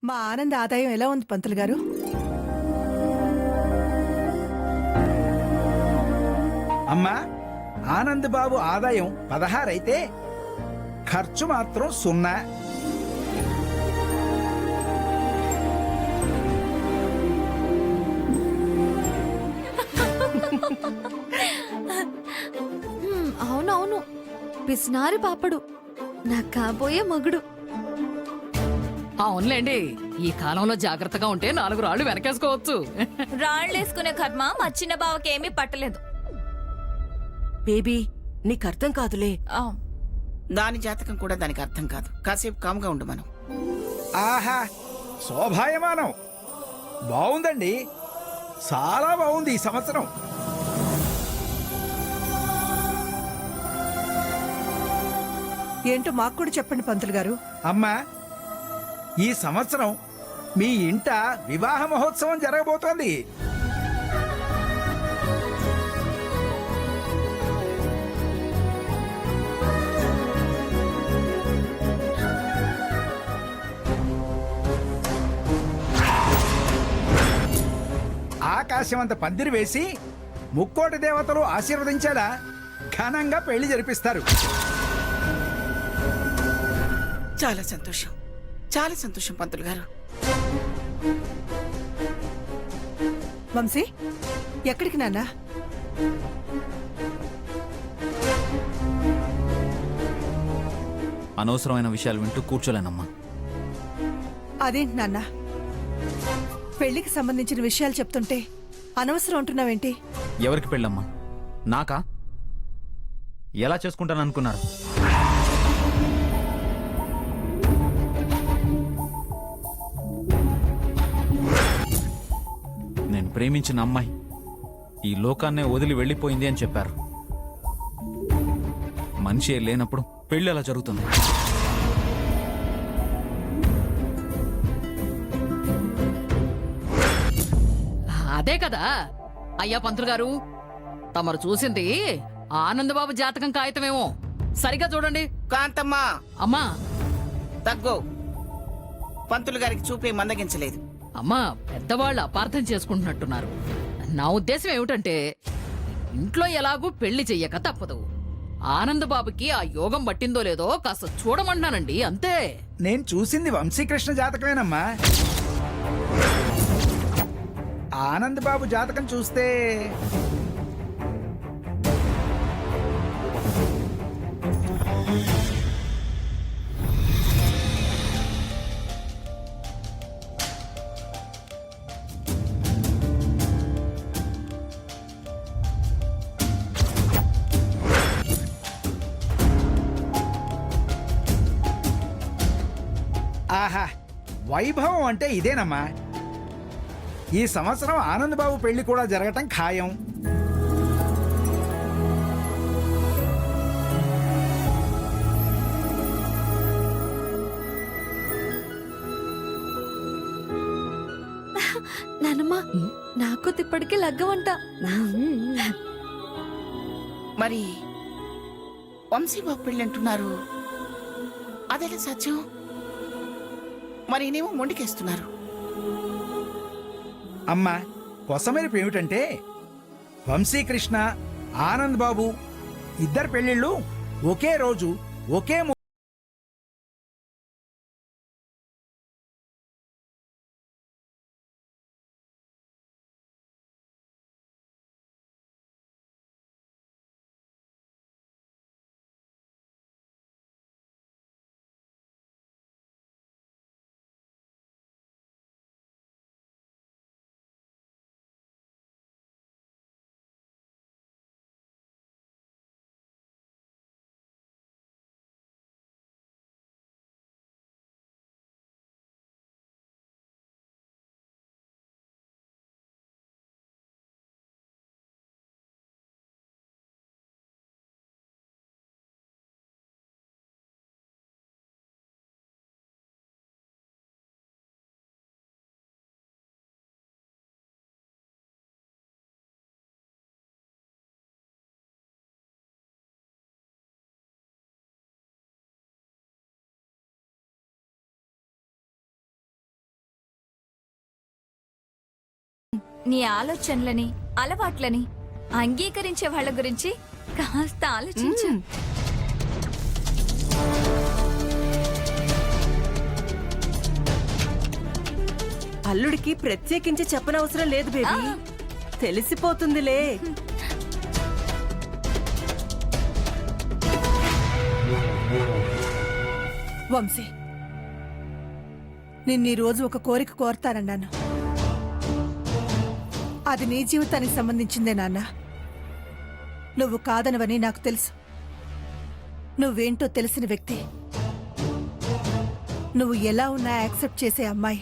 మా ఆనంద్ ఆదాయం ఎలా ఉంది పంతులు గారు? అమ్మా, ఆనంద్ బాబు ఆదాయం 16 అయితే ఖర్చు మాత్రం 0. అవునవును, పిసినారి పాపడు, నా కాబోయే మగుడు. అవునులేండి, ఈ కాలంలో జాగ్రత్తగా ఉంటే 4 రాళ్లు వెనకేసుకోవచ్చు. రాళ్ళేసుకునే కర్మ మా చిన్న బావకేమీ పట్టలేదు. బేబీ, నీకు అర్థం కాదులే. ఆ, దాని జాతకం కూడా దానికి అర్థం కాదు. కాసేపు కామ్గా ఉండు మనం. ఆహా, శోభాయమానం బాగుందండి. చాలా బాగుంది ఈ సంవత్సరం. ఏంటో మాకు కూడా చెప్పండి పంతులు గారు. అమ్మా, ఈ సంవత్సరం మీ ఇంట వివాహ మహోత్సవం జరగబోతోంది. ఆకాశమంత పందిరి వేసి ముక్కోటి దేవతలు ఆశీర్వదించేలా ఘనంగా పెళ్లి జరిపిస్తారు. చాలా సంతోషం, చాలా సంతోషం పంతులు గారు. వంశీ, ఎక్కడికి నాన్న? అనవసరమైన విషయాలు వింటూ కూర్చోలేనమ్మా. అదేంటి నాన్న, పెళ్లికి సంబంధించిన విషయాలు చెప్తుంటే అనవసరం అంటున్నావేంటి? ఎవరికి పెళ్ళమ్మా? నాకా? ఎలా చేసుకుంటాననుకున్నారు? నేను ప్రేమించిన అమ్మాయి ఈ లోకాన్నే వదిలి వెళ్ళిపోయింది అని చెప్పారు. మనిషి లేనప్పుడు పెళ్లి ఎలా జరుగుతుంది? అదే కదా అయ్యా పంతులు గారు, తమరు చూసింది ఆనందబాబు జాతకం కాగితమేమో. సరిగా చూడండి. కాంతమ్మా, అమ్మా తగ్గో. పంతులు గారికి చూపే మందగించలేదు. అమ్మా, పెద్దవాళ్ళు అపార్థం చేసుకుంటున్నట్టున్నారు. నా ఉద్దేశం ఏమిటంటే, ఇంట్లో ఎలాగూ పెళ్లి చెయ్యక తప్పదు. ఆనందబాబుకి ఆ యోగం పట్టిందో లేదో కాస్త చూడమంటున్నానండి, అంతే. నేను చూసింది వంశీకృష్ణ జాతకమేనమ్మా. ఆనంద్ బాబు జాతకం చూస్తే ఆహా, వైభవం అంటే ఇదేనమ్మా. ఈ సంవత్సరం ఆనంద్ బాబు పెళ్లి కూడా జరగటం ఖాయం. నానమ్మా, నాకు తిప్పటికి లగ్గవంట. మరి వంశీబాబు పెళ్ళి అంటున్నారు, అదెలా సాధ్యం? మరి నేమో మొండికేస్తున్నారు. అమ్మా, కొసమెరుపు ఏమిటంటే, వంశీకృష్ణ ఆనంద్ బాబు ఇద్దరు పెళ్లిళ్ళు ఒకే రోజు ఒకే నీ ఆలోచనలని అలవాట్లని అంగీకరించే వాళ్ళ గురించి కాస్త ఆలోచించు. అల్లుడికి ప్రత్యేకించి చెప్పనవసరం లేదు బేబీ, తెలిసిపోతుందిలే. వంశీ, నిన్ను ఈ రోజు ఒక కోరిక కోరతానన్నాను. అది నీ జీవితానికి సంబంధించిందే నాన్న. నువ్వు కాదనవని నాకు తెలుసు. నువ్వేంటో తెలిసిన వ్యక్తి. నువ్వు ఎలా ఉన్నా యాక్సెప్ట్ చేసే అమ్మాయి.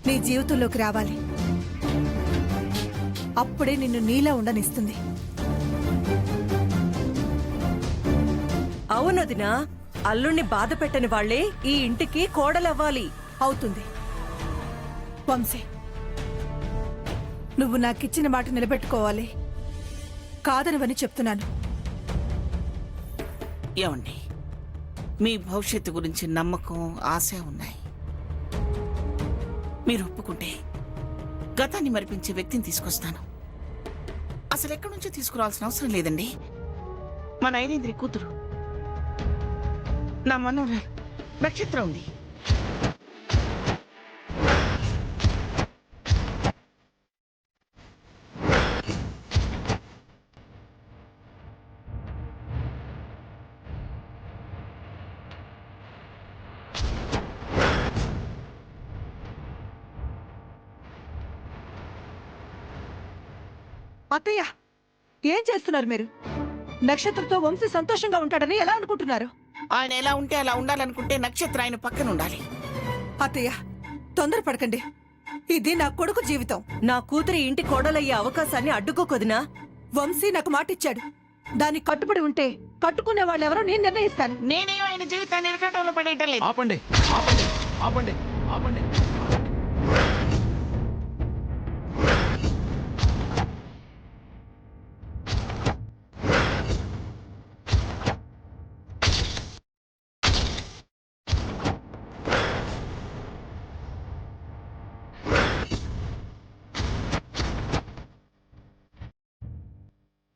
నీ జీవితంలోకి రావాలి. అప్పుడే నిన్ను నీలా ఉండనిస్తుంది. అవునదినా, అల్లుణ్ణి బాధ పెట్టని వాళ్లే ఈ ఇంటికి కోడలవ్వాలి. అవుతుంది. వంశీ, నువ్వు నాకిచ్చిన మాట నిలబెట్టుకోవాలి. కాదనవని చెప్తున్నాను. ఏమండి, మీ భవిష్యత్తు గురించి నమ్మకం, ఆశ ఉన్నాయి. మీరు ఒప్పుకుంటే గతాన్ని మరిపించే వ్యక్తిని తీసుకొస్తాను. అసలు ఎక్కడి నుంచో తీసుకురావాల్సిన అవసరం లేదండి. మా నైనేంద్రి కూతురు, నా మనోహర్ నక్షత్రం ఉంది. అత్తయ్య, ఏం చేస్తున్నారు మీరు? నక్షత్రంతో వంశీ సంతోషంగా ఉంటాడని ఎలా అనుకుంటున్నారు? ఆయన ఎలా ఉంటే అలా ఉండాలనుకుంటే నక్షత్రం ఆయన పక్కన ఉండాలి. అత్తయ్య, తొందరపడకండి. ఇది నా కొడుకు జీవితం. నా కూతురి ఇంటి కోడలయ్యే అవకాశాన్ని అడ్డుకోకొదినా. వంశీ నాకు మాటిచ్చాడు. దానికి కట్టుబడి ఉంటే కట్టుకునే వాళ్ళెవరో నేను నిర్ణయిస్తాను. నేనేం ఆయన జీవితాన్ని ఎరకటంలో పడేయటం లేదు. ఆపండి ఆపండి ఆపండి ఆపండి.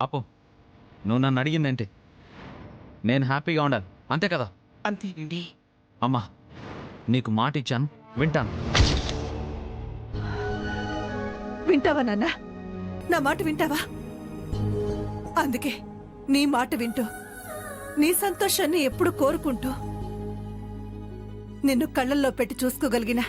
ఆపు. నువ్వు నన్ను అడిగిందేంటి? నేను హ్యాపీగా ఉండాలి, అంతే కదా? అంతేనండి. అమ్మా, నీకు మాట ఇచ్చాను, వింటాను. వింటావా నాన్న? నా మాట వింటావా? అందుకే నీ మాట వింటూ నీ సంతోషాన్ని ఎప్పుడు కోరుకుంటూ నిన్ను కళ్ళల్లో పెట్టి చూసుకోగలిగిన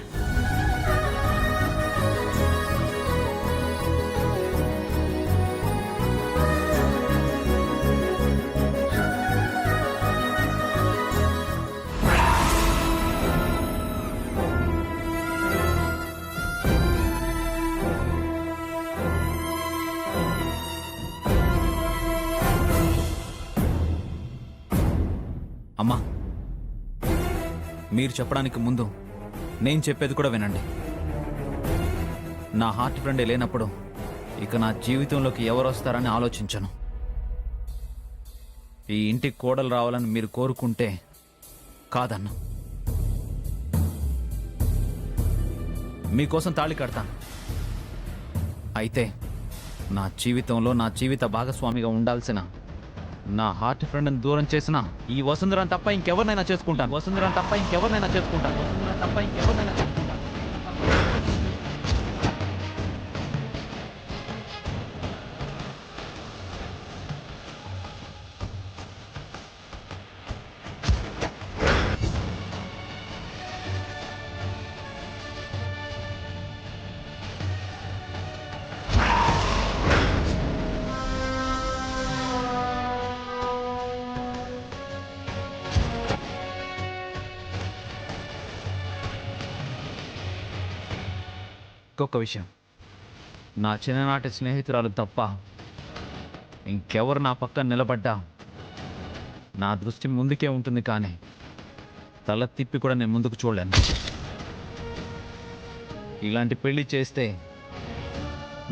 అమ్మా, మీరు చెప్పడానికి ముందు నేను చెప్పేది కూడా వినండి. నా హార్ట్ ఫ్రెండే లేనప్పుడు ఇక నా జీవితంలోకి ఎవరు వస్తారని ఆలోచించను. ఈ ఇంటికి కోడలు రావాలని మీరు కోరుకుంటే కాదన్న, మీకోసం తాళి కడతాను. అయితే నా జీవితంలో నా జీవిత భాగస్వామిగా ఉండాల్సిన నా హార్ట్ ఫ్రెండ్ని దూరం చేసిన ఈ వసుంధరని తప్ప ఇంకెవరినైనా చేసుకుంటాను. వసుంధరని తప్ప ఇంకెవరినైనా చేసుకుంటాను. వసుంధరని తప్ప ఇంకెవరినైనా చేసుకుంటాను. ఇంకొక విషయం, నా చిన్ననాటి స్నేహితురాలు తప్ప ఇంకెవరు నా పక్కన నిలబడ్డా నా దృష్టి ముందుకే ఉంటుంది, కానీ తల తిప్పి కూడా నేను ముందుకు చూడలేను. ఇలాంటి పెళ్లి చేస్తే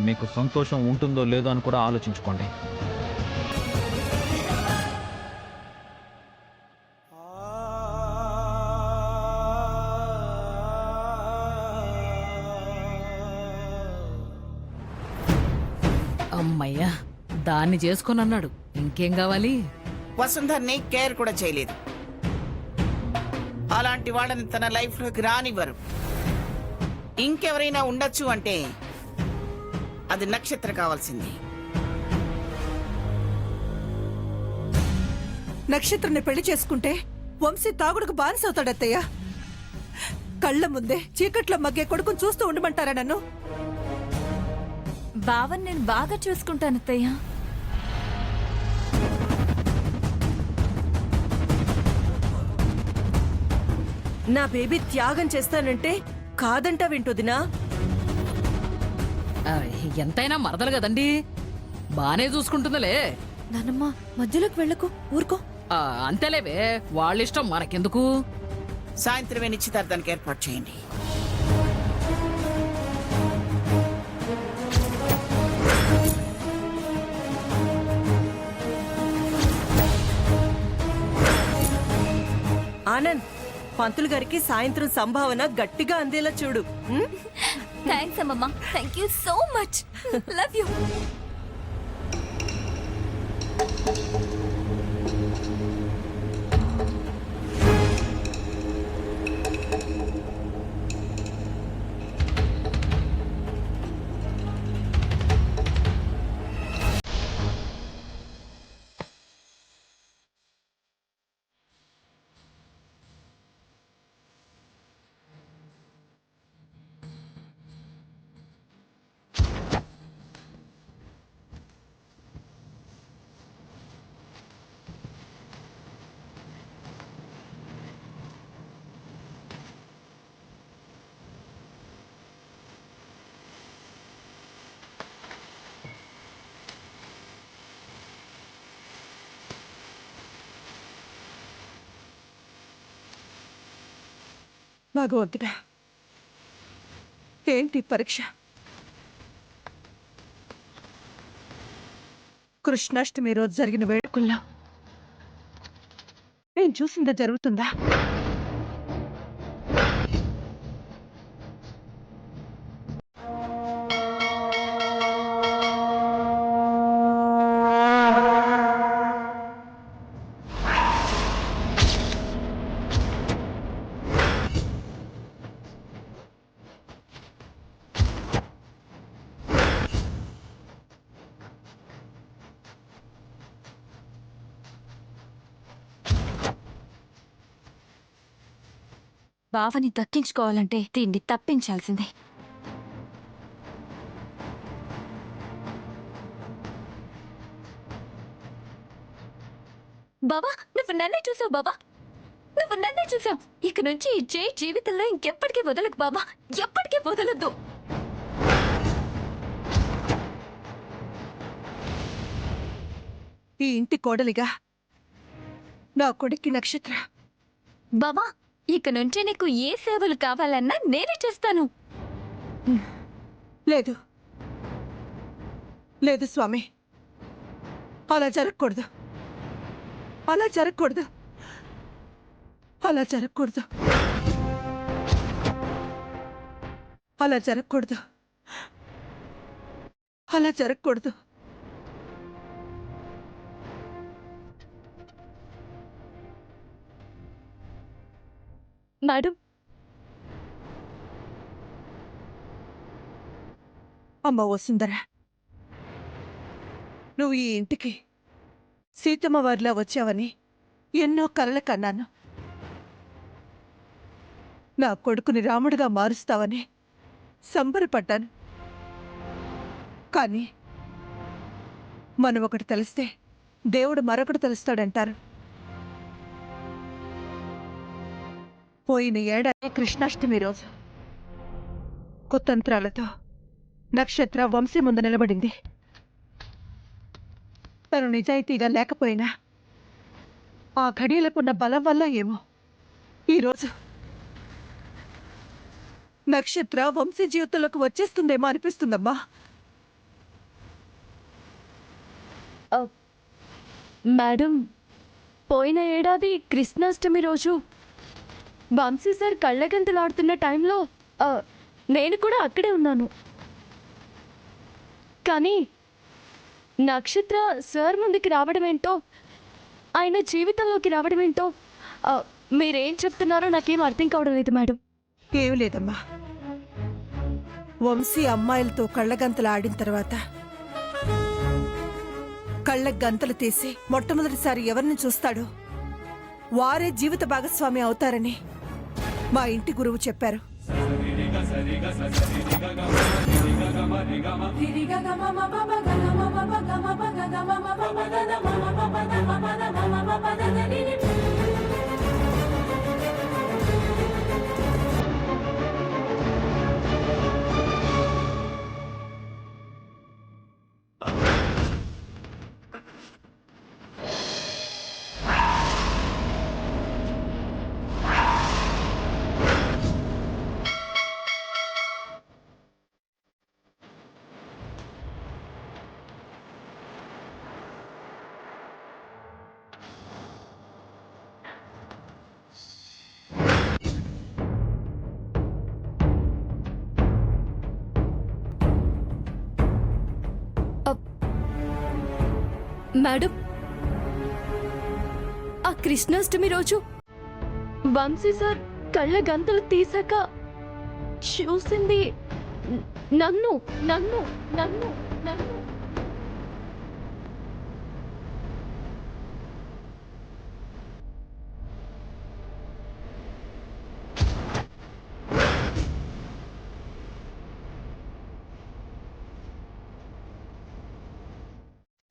మీకు సంతోషం ఉంటుందో లేదో అని కూడా ఆలోచించుకోండి. అమ్మయ్యా దాన్ని చేసుకొనన్నాడు. ఇంకేం కావాలి? వసుంధర్ని కేర్ కూడా చేయలేదు. అలాంటి వాళ్ళని తన లైఫ్లోకి రానివ్వరు. ఇంకెవరైనా ఉండొచ్చు అంటే అది నక్షత్ర కావాల్సింది. నక్షత్రాన్ని పెళ్లి చేసుకుంటే వంశీ తాగుడుకు బానిసవుతాడత్తయ్య. కళ్ళ ముందే చీకట్లో మగ్గే కొడుకుని చూస్తూ ఉండమంటారా నన్ను? బావని నేను బాగా చూసుకుంటాను అత్తయ్య. నా బేబీ త్యాగం చేస్తానంటే కాదంటా వింటుదినా? ఆ, ఎంతైనా మరదలు కదండి, బానే చూసుకుంటుందిలే. నానమ్మ మధ్యలోకి వెళ్ళకు, ఊరుకో. ఆ, అంతేలేవే, వాళ్ళిష్టం మనకెందుకు. సాయంత్రమే నిశ్చితార్థానికి ఏర్పాటు చేయండి. ఆనంద్, పంతులు గారికి సాయంత్రం సంభావన గట్టిగా అందేలా చూడు. ఉం? థ్యాంక్స్ అమ్మమ్మ. Thank you so much. Love you. భగవంతుడా, ఏంటి పరీక్ష? కృష్ణాష్టమి రోజు జరిగిన వేడుకల్లో నేను చూసిందా జరుగుతుందా? బావని దక్కించుకోవాలంటే దీన్ని తప్పించాల్సిందే. బాబా, నువ్వు నన్నే చూసావు బాబా, నువ్వు నన్నే చూసావు. ఇక నుంచి ఈ జీవితంలో ఇంకెప్పటికీ వదలకు బాబా, ఎప్పటికీ వదలొద్దు. ఈ ఇంటి కోడలిగా నా కొడుక్కి నక్షత్ర. బాబా, ఇక నుంచి నీకు ఏ సేవలు కావాలన్నా నేనే చేస్తాను. లేదు లేదు స్వామి, అలా జరగకూడదు, అలా జరగకూడదు, అలా జరగకూడదు, అలా జరగకూడదు, అలా జరగకూడదు. మేడం, అమ్మ వసుంధర, నువ్వు ఈ ఇంటికి సీతమ్మ వారిలా వచ్చావని ఎన్నో కలలు కన్నాను. నా కొడుకుని రాముడిగా మారుస్తావని సంబరపడ్డాను. కానీ మనం ఒకటి తెలిస్తే దేవుడు మరొకటి తెలుస్తాడంటారు. పోయిన ఏడాది కృష్ణాష్టమి రోజు కుతంత్రాలతో నక్షత్ర వంశీ ముందు నిలబడింది. తను నిజాయితీగా లేకపోయినా ఆ ఘడియలకున్న బలం వల్ల ఏమో ఈరోజు నక్షత్ర వంశీ జీవితంలోకి వచ్చేస్తుందేమో అనిపిస్తుందమ్మా. మేడం, పోయిన ఏడాది కృష్ణాష్టమి రోజు వంశీ సార్ కళ్ళగంతలాడుతున్న టైంలో నేను కూడా అక్కడే ఉన్నాను. కానీ నక్షత్ర సార్ ముందుకి రావడం ఏంటో, ఆయన జీవితంలోకి రావడం ఏంటో మీరేం చెప్తున్నారో నాకేం అర్థం కావడం లేదు మేడం. ఏం లేదమ్మా, వంశీ అమ్మాయిలతో కళ్ళగంతలు ఆడిన తర్వాత కళ్ళ గంతలు తీసి మొట్టమొదటిసారి ఎవరిని చూస్తాడో వారే జీవిత భాగస్వామి అవుతారని మా ఇంటి గురువు చెప్పారు. మేడం, ఆ కృష్ణాష్టమి రోజు వంశీ సార్ కళ్ళ గంతలు తీసాక చూసింది నన్ను నన్ను నన్ను నన్ను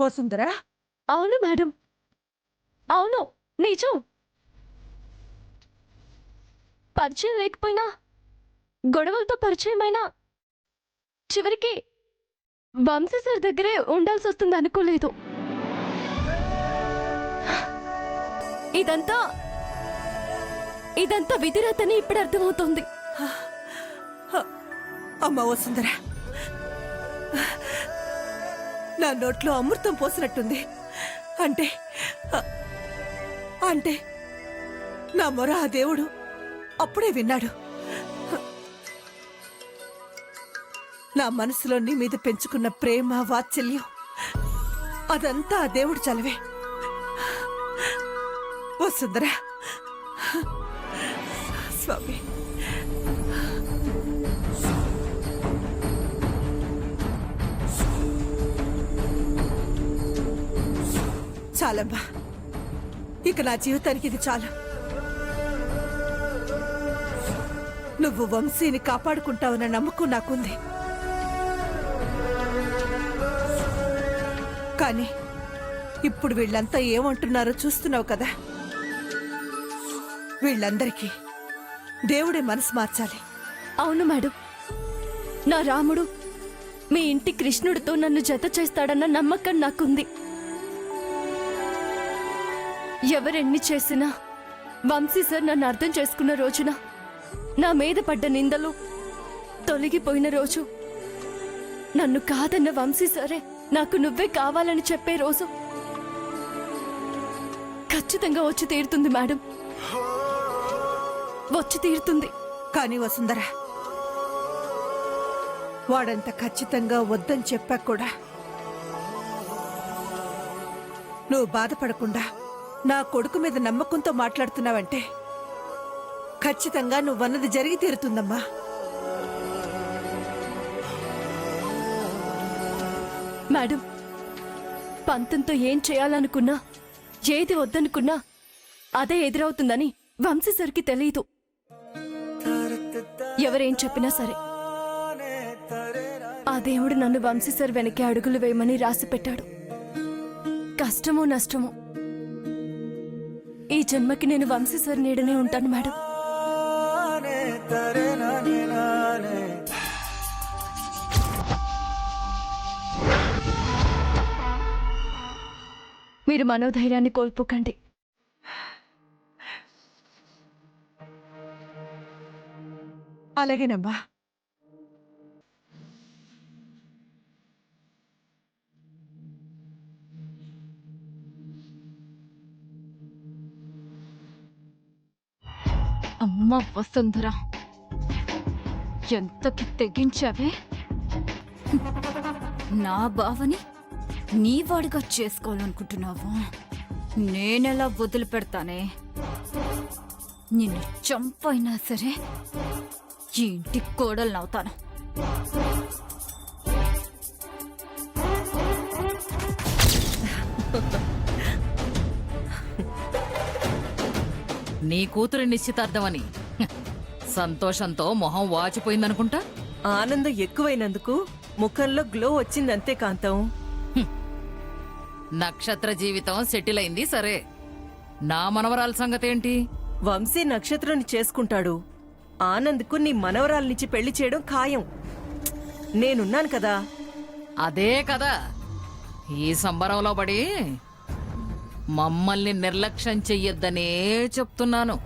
పోసుందరా, అవును మేడం, అవును, నిజం. పరిచయం లేకపోయినా, గొడవలతో పరిచయమైనా చివరికి వంశీ సార్ దగ్గరే ఉండాల్సి వస్తుంది అనుకోలేదు. ఇదంతా ఇదంతా విధిరాతని ఇప్పుడు అర్థమవుతోంది. అమ్మ వసుందరా, నా నోట్లో అమృతం పోసినట్టుంది. అంటే అంటే నా మొర ఆ దేవుడు అప్పుడే విన్నాడు. నా మనసులో నీ మీద పెంచుకున్న ప్రేమ, వాత్సల్యం అదంతా ఆ దేవుడు చలవే. వసుందరా స్వామి, చాలమ్మా, ఇక నా జీవితానికి ఇది చాలు. నువ్వు వంశీని కాపాడుకుంటావన్న నమ్మకం నాకుంది. కానీ ఇప్పుడు వీళ్ళంతా ఏమంటున్నారో చూస్తున్నావు కదా. వీళ్ళందరికీ దేవుడే మనసు మార్చాలి. అవును మేడం, నా రాముడు మీ ఇంటి కృష్ణుడితో నన్ను జత చేస్తాడన్న నమ్మకం నాకుంది. ఎవరెన్ని చేసినా వంశీ సార్ నన్ను అర్థం చేసుకున్న రోజున, నా మీద పడ్డ నిందలు తొలగిపోయిన రోజు, నన్ను కాదన్న వంశీ సరే నాకు నువ్వే కావాలని చెప్పే రోజు ఖచ్చితంగా వచ్చి తీరుతుంది మేడం, వచ్చి తీరుతుంది. కానీ వసుందరా, వాడంత ఖచ్చితంగా వద్దని చెప్పాక కూడా నువ్వు బాధపడకుండా నా కొడుకు మీద నమ్మకంతో మాట్లాడుతున్నావంటే ఖచ్చితంగా నువ్వన్నది జరిగి తీరుతుందమ్మా. మేడం, పంతంతో ఏం చేయాలనుకున్నా, ఏది వద్దనుకున్నా అదే ఎదురవుతుందని వంశీ సార్కి తెలీదు. ఎవరేం చెప్పినా సరే ఆ దేవుడు నన్ను వంశీ సార్ వెనకే అడుగులు వేయమని రాసి పెట్టాడు. కష్టమో నష్టమో ఈ జన్మకి నేను వంశీ సార్ నీడనే ఉంటాను మేడం. మీరు మనోధైర్యాన్ని కోల్పోకండి. అలాగేనమ్మా. అమ్మ వసుంధర, ఎంతకి తెగించావే? నా బావని నీ వాడిగా చేసుకోవాలనుకుంటున్నావా? నేనెలా వదిలిపెడతానే? నిన్ను చంపైనా సరే ఈ ఇంటి కోడలనవుతాను. నీ కూతురి నిశ్చితార్థమని సంతోషంతో మొహం వాచిపోయిందనుకుంటా. ఆనందం ఎక్కువైనందుకు ముఖంలో గ్లో వచ్చిందంతే కాంతం. నక్షత్ర జీవితం సెటిల్ అయింది సరే, నా మనవరాల సంగతేంటి? వంశీ నక్షత్రాన్ని చేసుకుంటాడు. ఆనంద్కు నీ మనవరాల్నిచ్చి పెళ్లి చేయడం ఖాయం. నేనున్నాను కదా. అదే కదా ఈ సంబరంలో పడి మమ్మల్ని నిర్లక్ష్యం చెయ్యొద్దనే చెప్తున్నాను.